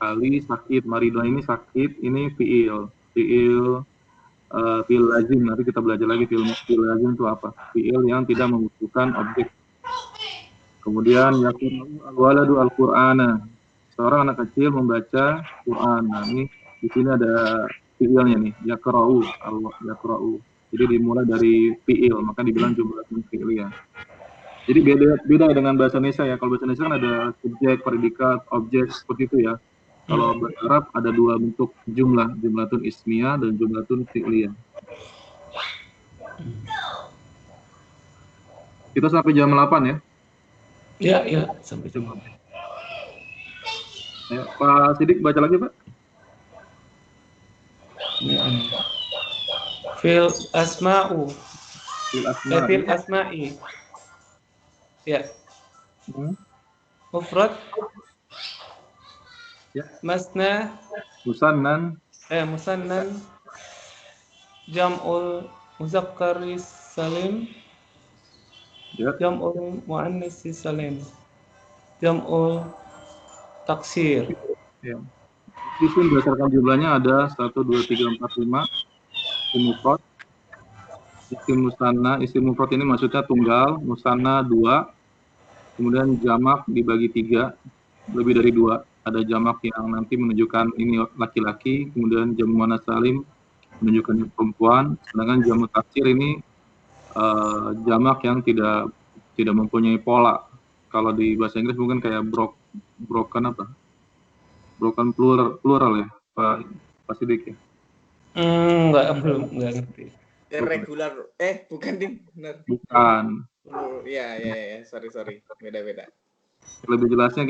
Ali sakit, marido ini sakit, ini fi'il lazim. Nanti kita belajar lagi fi'il lazim itu apa. Fi'il yang tidak membutuhkan objek. Kemudian yaqra'u al-waladu al-Qur'ana. Seorang anak kecil membaca Quran. Nah, ini di sini ada fi'ilnya nih, yaqra'u. Jadi dimulai dari fi'il, maka dibilang jumlah fi'il ya. Jadi beda dengan bahasa Indonesia ya. Kalau bahasa Indonesia kan ada subjek, predikat, objek seperti itu ya. Kalau bahasa Arab ada dua bentuk jumlatun ismiyah dan jumlatun fi'liyah. Kita sampai jam 8 ya? Iya, sampai jam 8. Ya, Pak Sidik baca lagi, Pak. Ya. Fil asma'i. Ya. Mufrad. Ya. Masna. Musannan. Jam'ul muzakkaris salim. Ya. Jam'ul muannas salim. Jam'ul taksir. Ya. Isim berdasarkan jumlahnya ada 1, 2, 3, 4, 5. isim mufrad, isim musanna. Isim mufrad ini maksudnya tunggal, musanna 2, kemudian jamak dibagi 3, lebih dari 2. Ada jamak yang nanti menunjukkan ini laki-laki, kemudian jamu muannas salim menunjukkan ini perempuan, sedangkan jamu taksir ini jamak yang tidak mempunyai pola. Kalau di bahasa Inggris mungkin kayak broken plural ya, Pak Sidik ya. Belum ngerti. Irregular. Bukan Din, benar. Bukan. Ya, sorry. Beda. Lebih jelasnya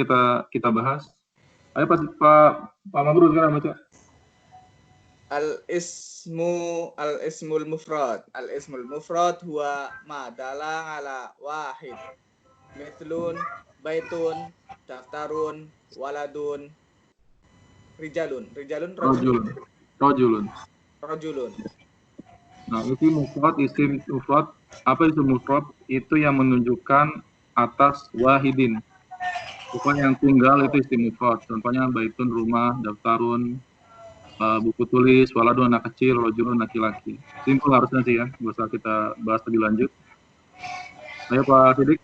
kita bahas. Ayo Pak Mabrur sekarang baca. Al-ismul mufrad. Al-ismul mufrad huwa ma dalla ala wahid. Mithlun, baitun, daftarun, waladun, rijalun, Rajulun. Nah, isim mufrad. Apa isim mufrad? Itu yang menunjukkan atas wahidin. Pokoknya yang tunggal itu isim mufrad. Contohnya baitun rumah, daftarun buku tulis, waladun anak kecil, rajulun laki-laki. Simpel harusnya sih ya. Nggak usah kita bahas lebih lanjut. Ayo Pak Sidik.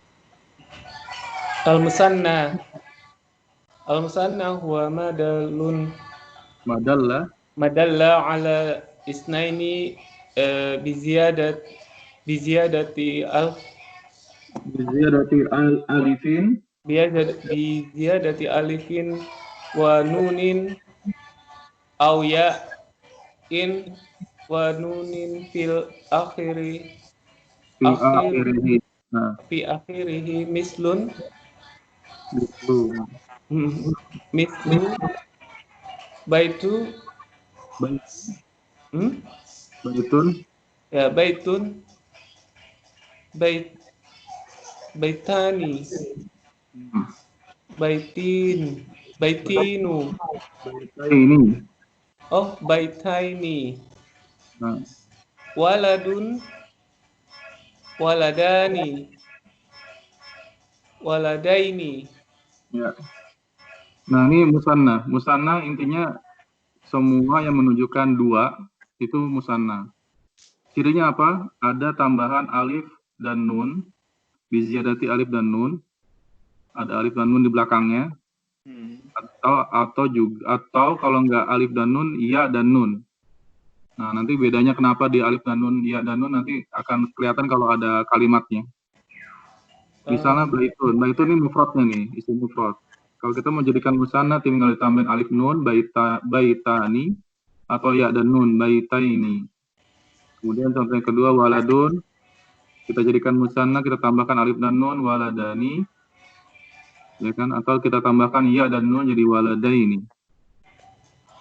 Al-musanna huwa Madalla ala isnaini biziyadati alifin wa nunin aw ya'in wa nunin fil akhirihi fi akhirihi mislu baitun baitani baitinu baitaini waladun waladaini ya. Nah, ini musanna. Musanna intinya semua yang menunjukkan 2 itu musanna. Cirinya apa? Ada tambahan alif dan nun, biziyadati alif dan nun. Ada alif dan nun di belakangnya. Atau kalau nggak alif dan nun, ya dan nun. Nah, nanti bedanya kenapa di alif dan nun, ya dan nun nanti akan kelihatan kalau ada kalimatnya. Misalnya baitun ini mufradnya nih, isim mufrad. Kalau kita mau jadikan musanna tinggal ditambahin alif nun, baitani, atau ya dan nun, baitaini. Kemudian contoh yang kedua, waladun. Kita jadikan musanna, kita tambahkan alif dan nun, waladani. Ya kan? Atau kita tambahkan ya dan nun jadi waladaini.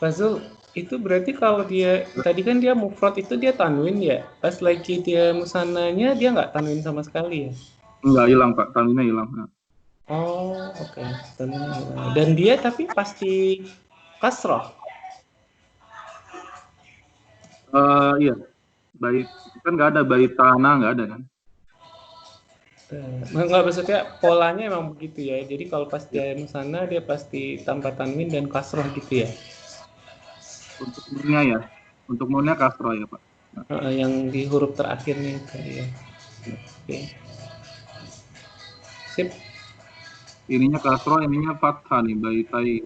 Fazul, itu berarti kalau dia, tadi kan dia mufrad itu dia tanwin ya? Pas lagi dia musannanya dia nggak tanwin sama sekali ya? Enggak, hilang Pak, tanwinnya hilang. Oh, oke. Dan dia tapi pasti kasroh. Iya. Bait kan nggak ada baitana, nggak ada kan? Nggak, maksudnya polanya emang begitu ya. Jadi kalau pas dia musanna dia pasti tanpa tanwin dan kasroh gitu ya. Untuk nunnya ya. Untuk nunnya kasroh ya Pak. Yang di huruf terakhirnya itu ya. Oke. Sip. Ininya kasroh, ininya fathah nih, baitai.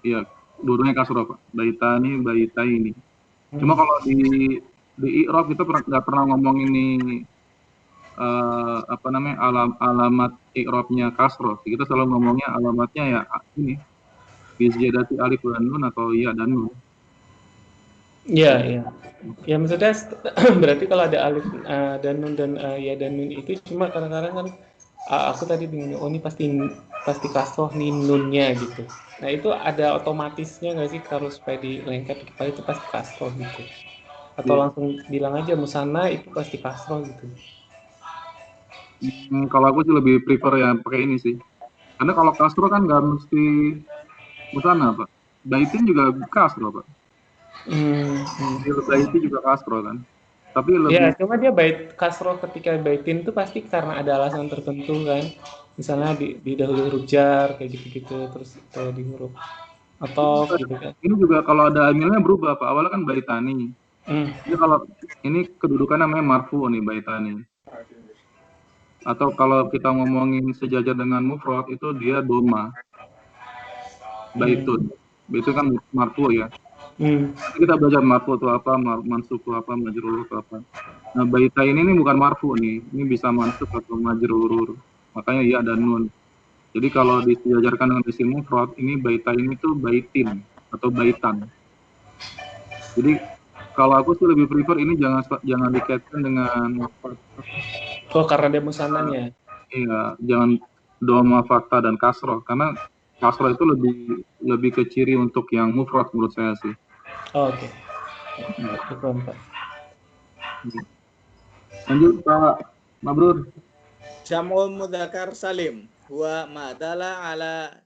Iya, dua-duanya kasroh Pak. Baitani, baitaini. Cuma kalau di i'rab kita nggak pernah ngomong ini alamat i'rabnya kasroh. Kita selalu ngomongnya alamatnya ya ini. Biziyadati alif dan nun atau ya dan nun. Iya. Ya maksudnya berarti kalau ada alif dan nun dan ya dan nun itu cuma kadang-kadang kan aku tadi bingung, ini pasti kasroh nih nunnya gitu. Nah itu ada otomatisnya nggak sih kalau supaya dilengkap itu pasti kasroh gitu? Atau langsung bilang aja musanna itu pasti kasroh gitu? Kalau aku sih lebih prefer ya pakai ini sih. Karena kalau kasroh kan nggak mesti musanna Pak. Baitin juga kasroh Pak. Baitin juga kasroh kan. Tapi lebih... Ya, cuma dia kasroh ketika baitin itu pasti karena ada alasan tertentu kan. Misalnya di dahulu huruf jar kayak gitu-gitu, terus di huruf atau gitu kan. Ini juga kalau ada amilnya berubah, Pak. Awalnya kan baitani. Jadi kalau ini kedudukan namanya marfu nih, baitani. Atau kalau kita ngomongin sejajar dengan mufrad itu dia doma. Baitun. Itu kan marfu ya. Nanti kita belajar marfu itu apa, mansub itu apa, majrur itu apa. Nah, baita ini bukan marfu nih. Ini bisa mansub atau majrur. Makanya ya dan nun. Jadi kalau disejajarkan dengan isim mufrad, ini baita ini tuh baitin atau baitan. Jadi kalau aku sih lebih prefer ini jangan dikaitkan dengan karena dia musananya. Iya, jangan doma, fakta dan kasroh, karena kasroh itu lebih ke ciri untuk yang mufrad menurut saya sih. Oke. Pak. Lanjut Pak Mabrur. Jam'ul mudzakkar salim huwa ma dalla ala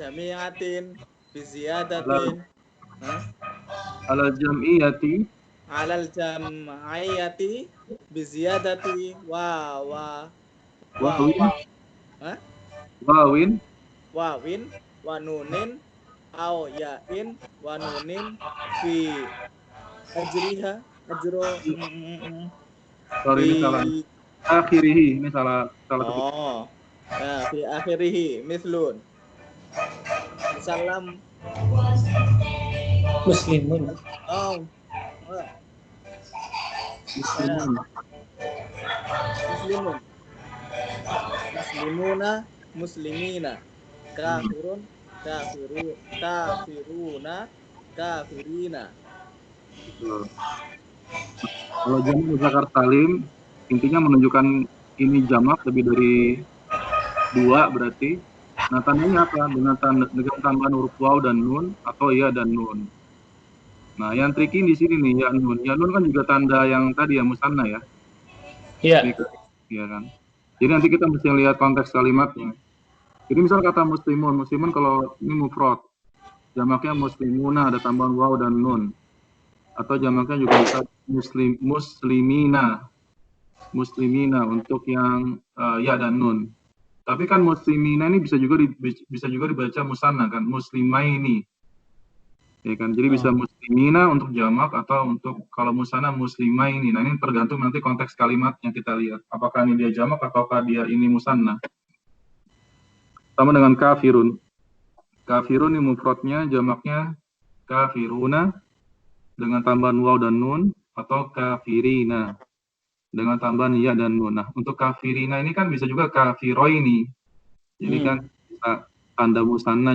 jami'atin bi ziyadatin Ala jam'iyati alal jam'iyati bi ziyadati wawin wawin wa nunin au yain wa nunin fi ajriha sorry ini salah akhirihi, ini salah nah fi akhirihi mislun salam muslimun muslimuna muslimina kafirun kafiruna kafirina. Kalau jamak mudzakkar salim intinya menunjukkan ini jamak lebih dari 2 berarti. Nah, tandanya apa? Dengan tambahan huruf waw dan nun atau ya dan nun. Nah, yang tricky di sini nih ya nun. Ya nun kan juga tanda yang tadi ya musanna ya. Iya. Iya kan. Jadi nanti kita mesti lihat konteks kalimatnya. Jadi misal kata muslimun kalau ini mufrad, jamaknya muslimuna ada tambahan waw dan nun. Atau jamaknya juga bisa muslimina untuk yang ya dan nun. Tapi kan muslimina ini bisa juga dibaca musanna kan, muslimaini. Ya kan? Jadi bisa muslimina untuk jamak atau untuk kalau musanna muslimaini. Nah, ini tergantung nanti konteks kalimatnya kita lihat. Apakah ini dia jamak ataukah dia ini musanna. Sama dengan kafirun. Kafirun ini mufradnya, jamaknya kafiruna dengan tambahan waw dan nun atau kafirina dengan tambahan ya dan nun. Nah, untuk kafirina ini kan bisa juga kafiroini. Jadi kan bisa tanda musanna,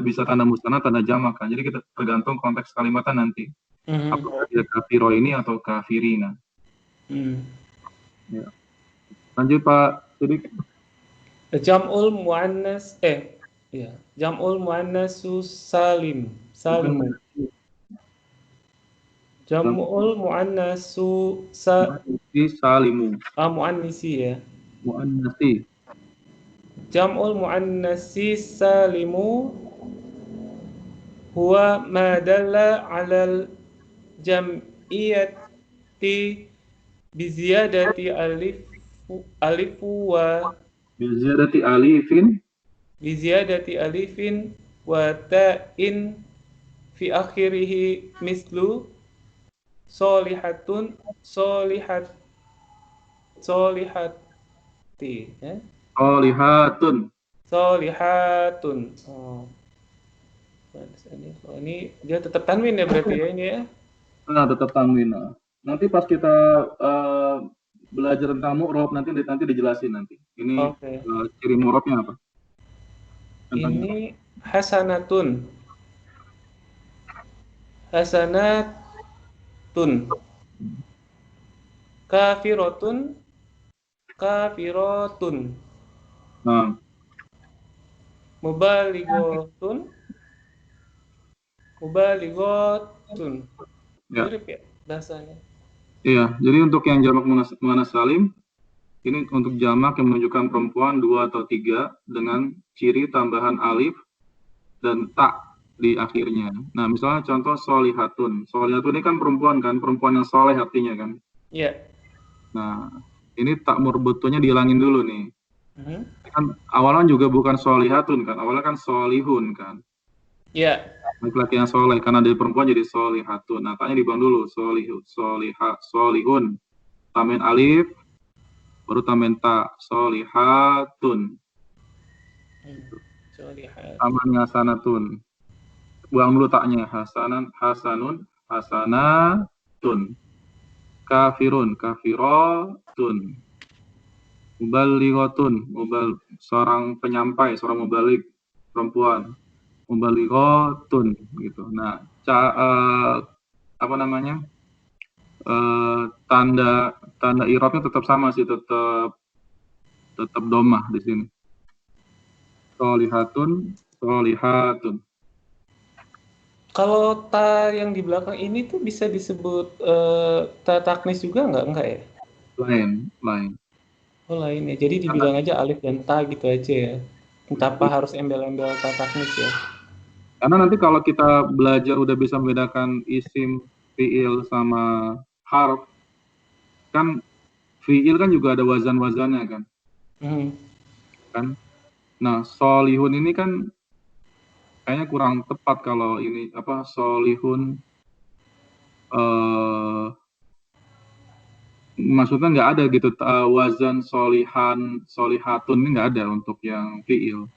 bisa tanda musanna, tanda jamak kan. Jadi kita tergantung konteks kalimatnya nanti. Apakah dia kafiroini atau kafirina. Ya. Lanjut Pak Sidik. Jam'ul muannas Jam'ul muannasus salimu. Jam'ul muannasu salimu. Muannisi ya. Muannasi. Jam'ul muannasi salimu huwa ma dalla 'alal jam'iyati bi ziyadati alifu wa bi ziyadati alifin wa ta'in fi akhirih mislu solihatun solihati ya? Solihatun. Ini dia tetap tanwin ya berarti ya ini ya? Nah, tetap tanwin. Nanti pas kita belajar tentang mu'rab nanti dijelasin nanti. Ini ciri mu'rabnya apa? Ini hasanatun. Kafirotun. Nah. Mubaligotun. Ya. Mirip ya bahasanya. Iya, jadi untuk yang jamak muannas salim ini untuk jamak yang menunjukkan perempuan 2 atau 3 dengan ciri tambahan alif dan ta di akhirnya. Nah, misalnya contoh solihatun. Solihatun ini kan perempuan yang soleh artinya kan. Iya. Nah, ini tak murbutunya dihilangin dulu nih. Kan awalnya juga bukan solihatun kan, awalnya kan solihun kan. Ya, laki-laki yang soleh, karena dari perempuan jadi solihatun. Nah, tanya dibuang dulu, solihun. Tambahin alif, baru tambahin ta, solihatun. solihat. Aman hasanatun. Buang dulu taknya, hasanun, hasanatun. Kafirun, kafiratun. Mubalighatun, seorang penyampai, seorang mubalik perempuan. Mubalighatun gitu. Nah, apa namanya? Tanda i'rabnya tetap sama sih, tetap domah di sini. Sholihatun. Kalau ta yang di belakang ini tuh bisa disebut ta taknis juga nggak? Enggak ya? Lain. Oh lain ya. Jadi dibilang aja alif dan ta gitu aja ya. Tanpa harus embel-embel ta taknis ya. Karena nanti kalau kita belajar udah bisa membedakan isim, fiil sama harf, kan fiil kan juga ada wazan-wazannya kan. Kan? Nah, solihun ini kan kayaknya kurang tepat kalau ini apa solihun maksudnya nggak ada gitu wazan solihatun ini nggak ada untuk yang fiil,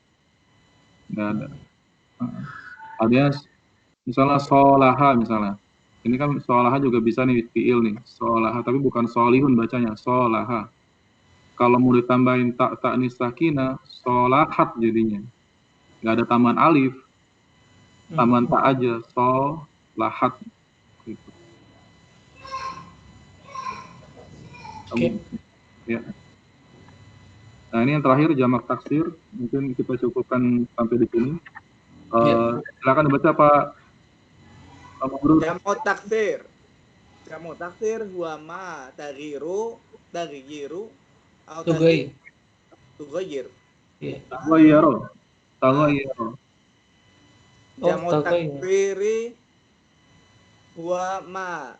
nggak ada. Ada misalnya solaha misalnya, ini kan solaha juga bisa nih fiil nih solaha, tapi bukan solihun bacanya solaha. Kalau mau ditambahin tak sakinah solahat jadinya, nggak ada tambahan alif, tambahan tak aja solahat gitu. Oke. Ya. Nah, ini yang terakhir jamak taksir, mungkin kita cukupkan sampai di sini. Silakan dibaca Pak Guru. Jamu taksir huwa ma taghiru atau tughayyir. Iya. Taghayyaro. Jamu taksiri huwa ma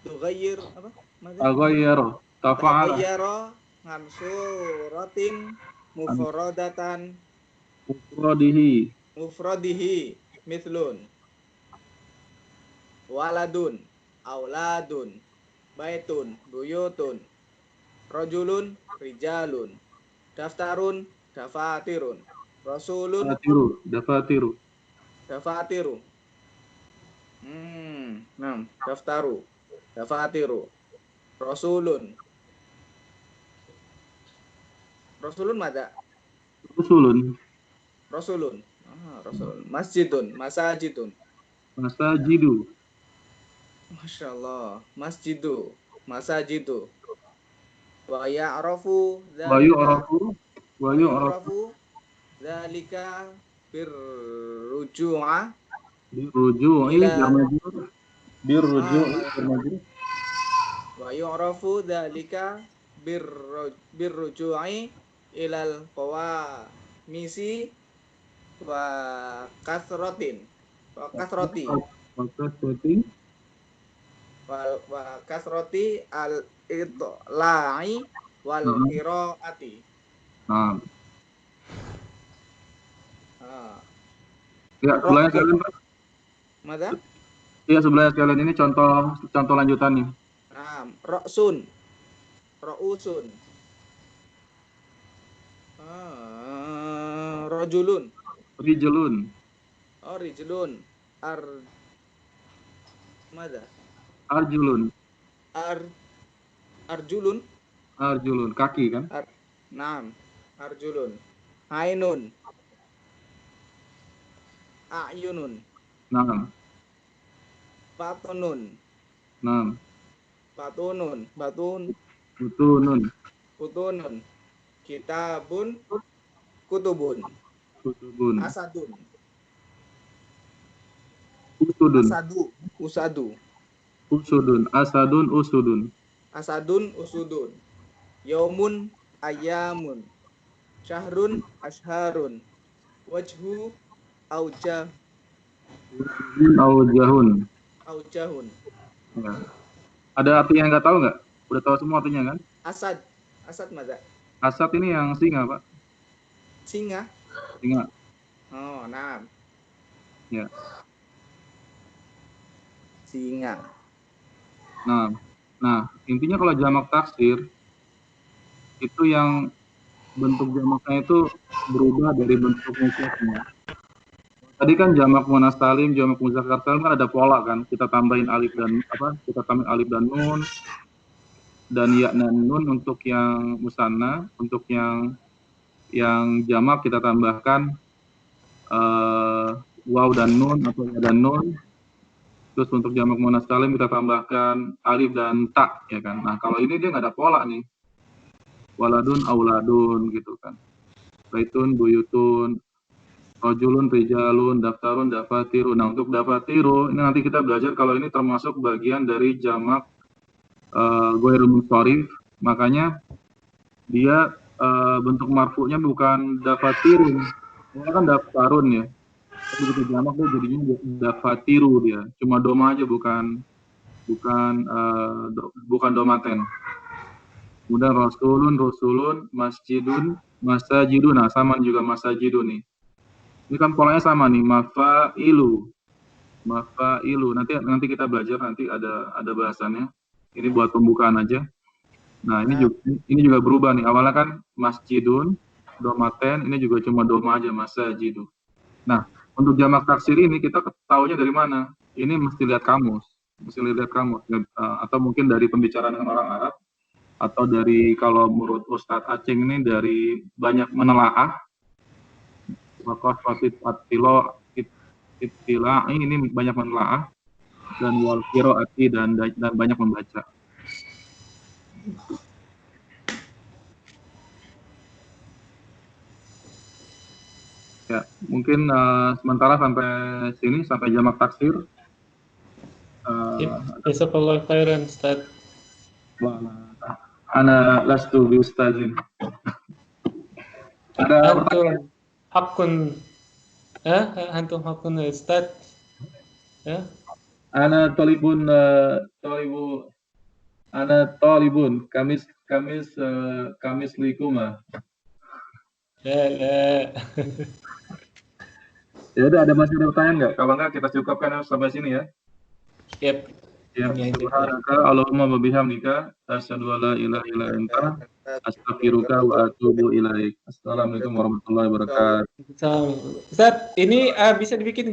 tughayyir apa? Taghayyaro. Taghayyara mansuratin mufradatan mufradihi mithlun waladun auladun baitun buyutun rajulun rijalun daftarun dafatirun rasulun dafatiru dafatiru rasulun mada rasulun masjidun masajidu Masya Allah masajidu wa ya'rafu dzalika birruju'a wa yu'rafu dzalika birruju'i ilal qawamisi wa kasroti al itla'i wal qiraati. Ya, sebelahnya sekalian Pak. Mada? Iya, sebelahnya sekalian ini contoh lanjutannya. Ra'usun. Rajulun. Rijlun. Mada? Arjulun. Arjulun. Kaki kan? Naam. Arjulun. Ainun. A'yunun. Naam. Batunun. Naam. Butunun. Kitabun. Kutubun. Asadun. Asadun. Usudun. Yaumun. Ayamun. Syahrun. Asharun. Wajhu. Aujahun. Ya. Ada arti yang nggak tahu nggak? Udah tahu semua artinya kan? Asad mada? Asad ini yang singa Pak. Singa. Oh, nah. Ya. Singa. Nah, intinya kalau jamak taksir itu yang bentuk jamaknya itu berubah dari bentuk mufradnya. Tadi kan jamak muannas salim, jamak muzakkar salim kan ada pola kan. Kita tambahin alif dan nun dan ya dan nun untuk yang musanna, untuk yang jamak kita tambahkan waw dan nun atau ya dan nun. Terus untuk jamak muannas salim kita tambahkan alif dan ta, ya kan. Nah, kalau ini dia nggak ada pola nih. Waladun, auladun gitu kan. Baitun, buyutun, rojulun, rijalun, daftarun, dafatiru. Nah, untuk dafatiru ini nanti kita belajar kalau ini termasuk bagian dari jamak ghairul munsharif. Makanya dia bentuk marfu'nya bukan dafatirun. Ini kan daftarun ya. Tapi kita jamak tuh jadinya dafatiru dia. Cuma doma aja bukan domaten. Kemudian rusulun, masjidun, masajidun. Nah, sama juga masajidun nih. Ini kan polanya sama nih, mafailu. Nanti kita belajar, nanti ada bahasannya. Ini buat pembukaan aja. Nah, ini juga berubah nih. Awalnya kan masjidun, domaten, ini juga cuma doma aja, masajidu. Nah, untuk jamak taksir ini kita tahunya dari mana? Ini mesti lihat kamus. Atau mungkin dari pembicaraan dengan orang Arab, atau dari kalau menurut Ustadz Aceng ini dari banyak menelaah. Maka fasid atila ini banyak menelaah dan wal qiraati dan banyak membaca. Ya, mungkin sementara sampai sini, sampai jamak taksir. Jazakallahu khairan, Ustaz. Ana lastu bi ustazin. Ada Antum hakun. Antum hakun Ustaz. Ya. Ana talibun kamis likuma. La. Ya udah, masih ada pertanyaan nggak? Kalau nggak kita cukupkan sampai sini ya. Yep. Ya, subhanaka Allahumma wa bihamdika asyhadu an la ilaha illa anta astaghfiruka wa atubu ilaik. Assalamualaikum warahmatullahi wabarakatuh. Ustaz, ini bisa dibikin